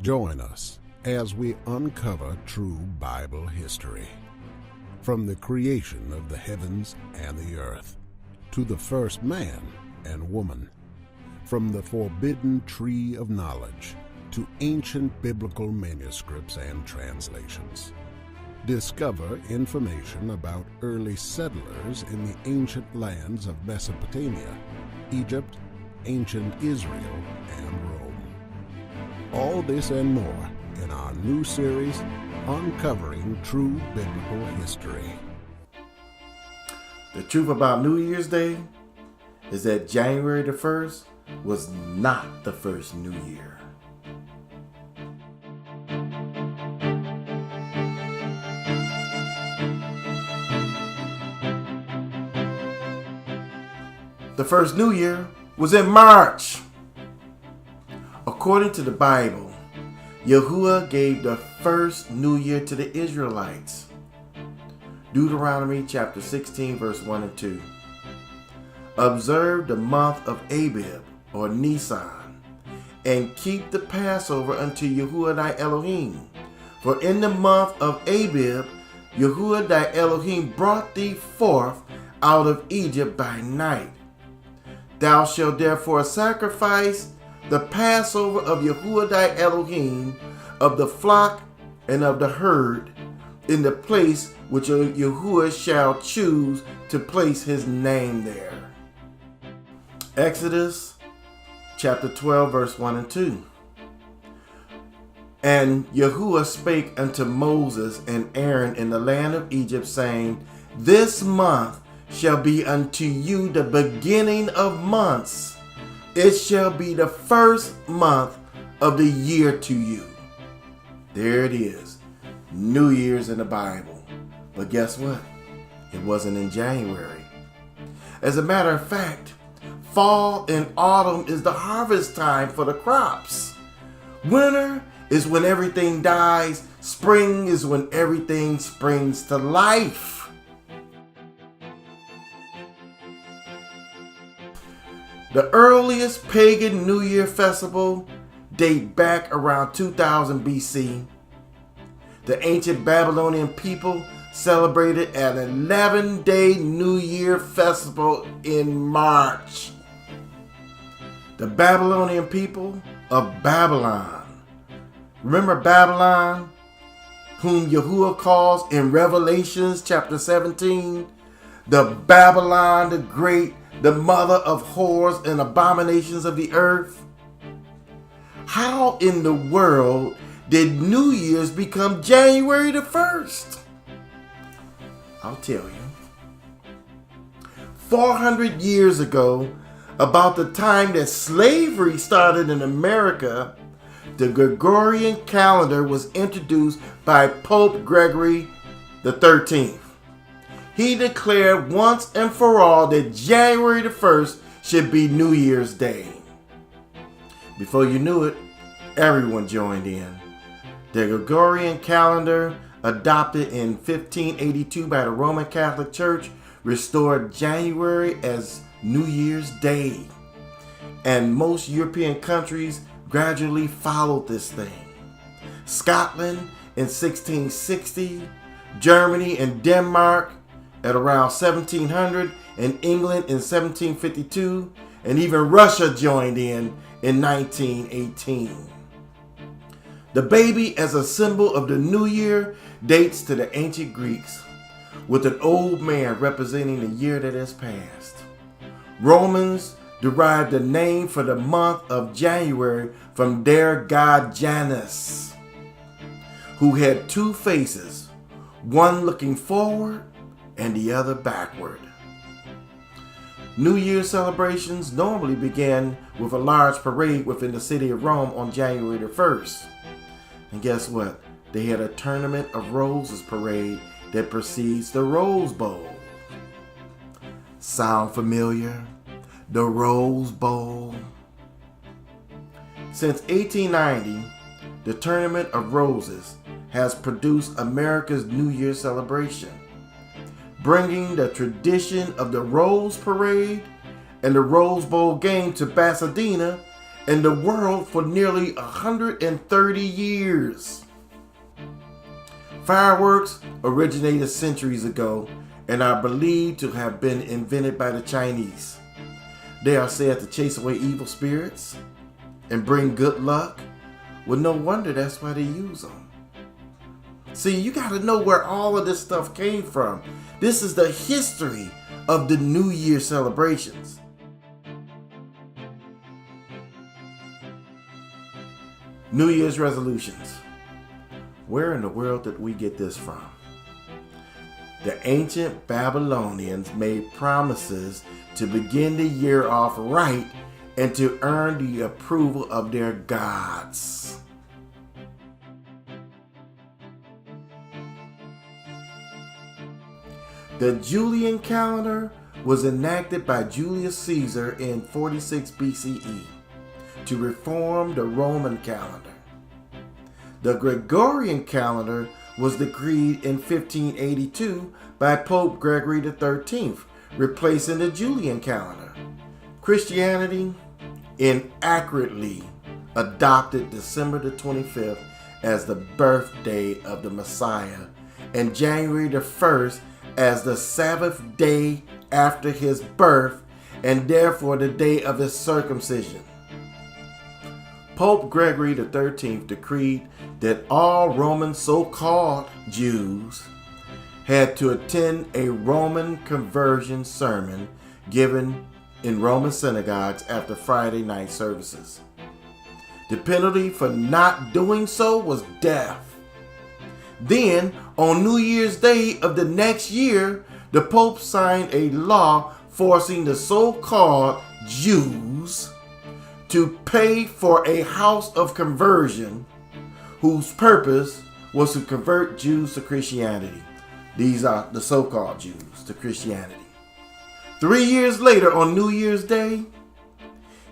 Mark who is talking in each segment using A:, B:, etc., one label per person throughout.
A: Join us as we uncover true Bible history. From the creation of the heavens and the earth, to the first man and woman, from the forbidden tree of knowledge to ancient biblical manuscripts and translations. Discover information about early settlers in the ancient lands of Mesopotamia, Egypt, ancient Israel, and Rome. All this and more in our new series, Uncovering True Biblical History.
B: The truth about New Year's Day is that January the 1st was not the first New Year. The first New Year was in March. According to the Bible, Yahuwah gave the first New Year to the Israelites. Deuteronomy chapter 16 verse 1 and 2. Observe the month of Abib or Nisan, and keep the Passover unto Yahuwah thy Elohim. For in the month of Abib, Yahuwah thy Elohim brought thee forth out of Egypt by night. Thou shalt therefore sacrifice the Passover of Yahuwah thy Elohim, of the flock and of the herd, in the place which Yahuwah shall choose to place his name there. Exodus chapter 12 verse 1 and 2. And Yahuwah spake unto Moses and Aaron in the land of Egypt, saying, This month shall be unto you the beginning of months. It shall be the first month of the year to you. There it is. New Year's in the Bible. But guess what? It wasn't in January. As a matter of fact, fall and autumn is the harvest time for the crops. Winter is when everything dies. Spring is when everything springs to life. The earliest pagan New Year festival date back around 2000 BC. The ancient Babylonian people celebrated an 11-day New Year festival in March. The Babylonian people of Babylon. Remember Babylon, whom Yahuwah calls in Revelations chapter 17, the Babylon the Great, the mother of whores and abominations of the earth? How in the world did New Year's become January the 1st? I'll tell you. 400 years ago, about the time that slavery started in America, the Gregorian calendar was introduced by Pope Gregory the 13th. He declared once and for all that January the 1st should be New Year's Day. Before you knew it, everyone joined in. The Gregorian calendar, adopted in 1582 by the Roman Catholic Church, restored January as New Year's Day. And most European countries gradually followed this thing. Scotland in 1660, Germany and Denmark at around 1700, and England in 1752, and even Russia joined in 1918. The baby as a symbol of the new year dates to the ancient Greeks, with an old man representing the year that has passed. Romans derived the name for the month of January from their god Janus, who had two faces, one looking forward and the other backward. New Year's celebrations normally began with a large parade within the city of Rome on January the 1st. And guess what? They had a Tournament of Roses parade that precedes the Rose Bowl. Sound familiar? The Rose Bowl. Since 1890, the Tournament of Roses has produced America's New Year celebration, bringing the tradition of the Rose Parade and the Rose Bowl game to Pasadena in the world for nearly 130 years. Fireworks originated centuries ago and are believed to have been invented by the Chinese. They are said to chase away evil spirits and bring good luck. Well, no wonder that's why they use them. See, you got to know where all of this stuff came from. This is the history of the New Year celebrations. New Year's resolutions. Where in the world did we get this from? The ancient Babylonians made promises to begin the year off right and to earn the approval of their gods. The Julian calendar was enacted by Julius Caesar in 46 BCE to reform the Roman calendar. The Gregorian calendar was decreed in 1582 by Pope Gregory XIII, replacing the Julian calendar. Christianity inaccurately adopted December the 25th as the birthday of the Messiah and January the 1st as the Sabbath day after his birth and therefore the day of his circumcision. Pope Gregory XIII decreed that all Roman so-called Jews had to attend a Roman conversion sermon given in Roman synagogues after Friday night services. The penalty for not doing so was death. Then, on New Year's Day of the next year, the Pope signed a law forcing the so-called Jews to pay for a house of conversion whose purpose was to convert Jews to Christianity. These are the so-called Jews to Christianity. 3 years later, on New Year's Day,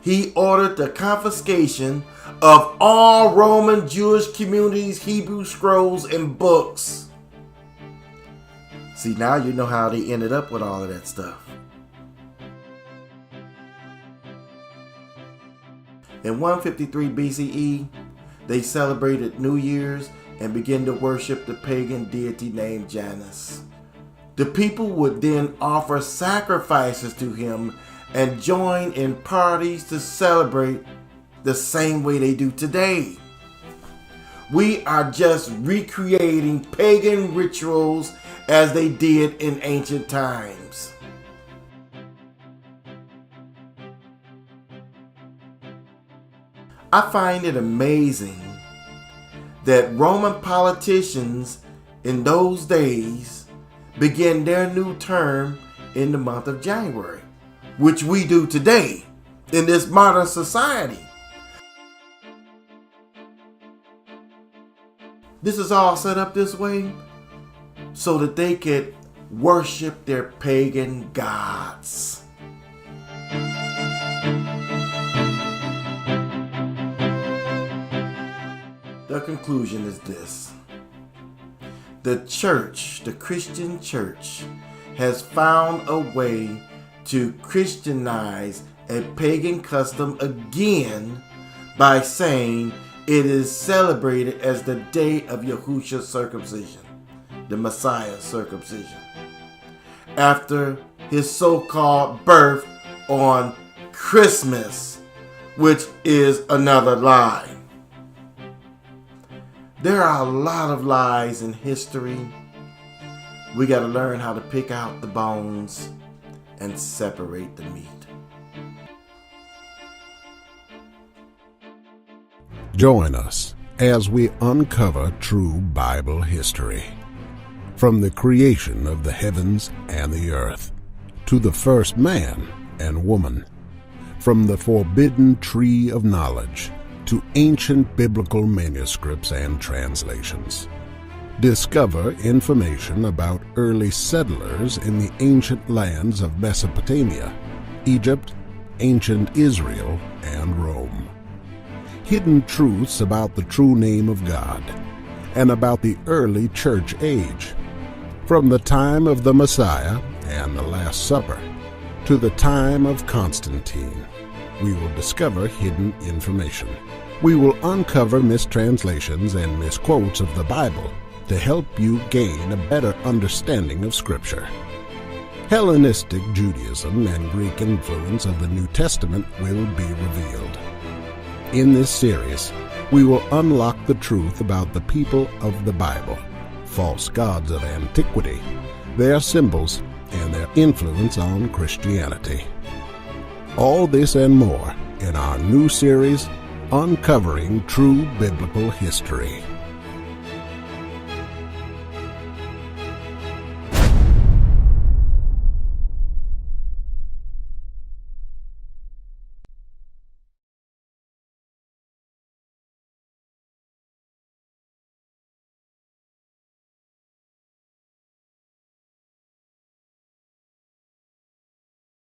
B: he ordered the confiscation of all Roman Jewish communities' Hebrew scrolls and books. See, now you know how they ended up with all of that stuff. In 153 BCE, they celebrated New Year's and began to worship the pagan deity named Janus. The people would then offer sacrifices to him and join in parties to celebrate the same way they do today. We are just recreating pagan rituals as they did in ancient times. I find it amazing that Roman politicians in those days began their new term in the month of January, which we do today in this modern society. This is all set up this way so that they could worship their pagan gods. The conclusion is this. The church, the Christian church, has found a way to Christianize a pagan custom again by saying it is celebrated as the day of Yahushua's circumcision, the Messiah's circumcision, after his so-called birth on Christmas, which is another lie. There are a lot of lies in history. We got to learn how to pick out the bones and separate the meat.
A: Join us as we uncover true Bible history. From the creation of the heavens and the earth, to the first man and woman, from the forbidden tree of knowledge, to ancient biblical manuscripts and translations. Discover information about early settlers in the ancient lands of Mesopotamia, Egypt, ancient Israel, and Rome. Hidden truths about the true name of God and about the early church age, from the time of the Messiah and the Last Supper to the time of Constantine. We will discover hidden information. We will uncover mistranslations and misquotes of the Bible to help you gain a better understanding of Scripture. Hellenistic Judaism and Greek influence of the New Testament will be revealed. In this series, we will unlock the truth about the people of the Bible, false gods of antiquity, their symbols, and their influence on Christianity. All this and more in our new series, Uncovering True Biblical History.